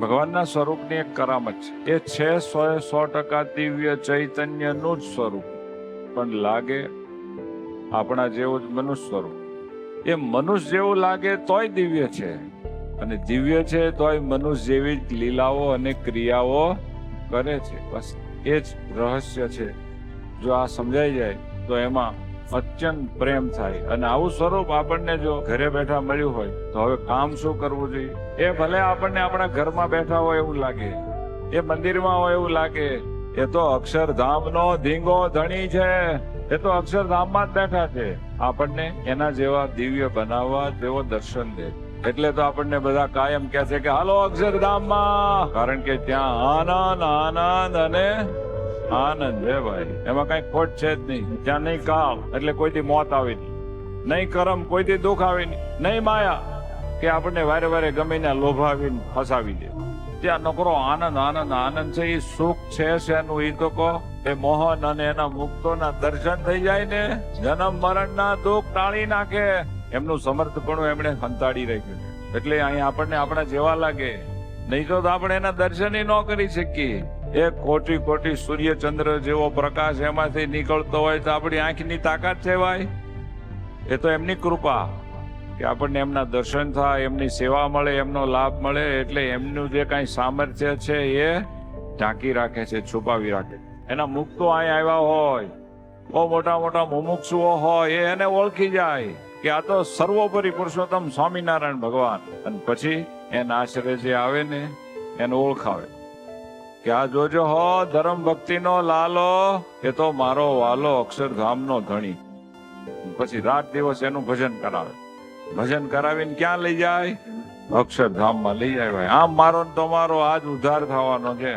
ભગવાનના સ્વરૂપની એક કરામત છે. એ છે 100% દિવ્ય ચૈતન્યનું જ સ્વરૂપ, પણ લાગે આપણા જેવું જ મનુષ્ય સ્વરૂપ. એ મનુષ્ય જેવું લાગે તોય દિવ્ય છે, અને દિવ્ય છે તોય મનુષ્ય જેવી જ લીલાઓ અને ક્રિયાઓ કરે છે. બસ એ જ રહસ્ય છે. જો આ સમજાઈ જાય તો એમાં અત્યંત પ્રેમ થાય. અને આવું સ્વરૂપ આપણને જો ઘરે બેઠા મળ્યું હોય તો હવે કામ શું કરવું જોઈએ? એ ભલે આપણને આપણા ઘરમાં બેઠા હોય એવું લાગે, એ મંદિરમાં હોય એવું લાગે, એ તો અક્ષરધામનો ધીંગો ધણી છે. એ તો અક્ષરધામમાં જ બેઠા છે. આપણને એના જેવા દિવ્ય બનાવવા જેવો દર્શન દે. એટલે તો આપણને બધા કાયમ કહે છે કે હાલો અક્ષરધામમાં, કારણ કે ત્યાં આનંદ આનંદ અને આનંદ છે ભાઈ. એમાં કઈ ખોટ છે જ નહીં. ત્યાં નહીં કાળ એટલે કોઈથી મોત આવે નહીં, નહીં કરમ કોઈથી દુઃખ આવે નહીં, નહીં માયા કે આપણને વારે વારે ગમે ત્યાં લોભાવીને ફસાવી દે. ત્યાં નકરો આનંદ આનંદ આનંદ છે. એ સુખ છે શેનું એ તો કહો. એ મોહન અને એના મુક્તોના દર્શન થઈ જાય ને, જન્મ મરણના દુઃખ ટાળી નાખે. એમનું સમર્થપણું એમણે સંતાડી રાખ્યું છે. એટલે અહીંયા આપણને આપણા જેવા લાગે, નહીં તો આપણે એના દર્શન ન કરી શકીએ. એક કોટી કોટી સૂર્ય ચંદ્ર જેવો પ્રકાશ એમાંથી નીકળતો હોય તો આપણી આંખની તાકાત છે ભાઈ. એ તો એમની કૃપા કે આપણને એમના દર્શન થાય, એમની સેવા મળે, એમનો લાભ મળે. એટલે એમનું જે કાંઈ સામર્થ્ય છે એ ઢાંકી રાખે છે, છુપાવી રાખે. એના મુક્તો અહીં આવ્યા હોય, બહુ મોટા મોટા મુમુક્ષુઓ હોય, એને ઓળખી જાય કે આ તો સર્વોપરી પુરુષોત્તમ સ્વામિનારાયણ ભગવાન. અને પછી એના આશરે જે આવે ને એને ઓળખાવે કે આ જોજો હો ધર્મ ભક્તિનો લાલો, એ તો મારો વાલો અક્ષરધામનો ધણી. પછી રાત દિવસ એનું ભજન કરાવે. ભજન કરાવીને ક્યાં લઈ જાય? અક્ષરધામમાં લઈ જાય ભાઈ. આમ મારો ને તમારો આજ ઉદ્ધાર થવાનો છે.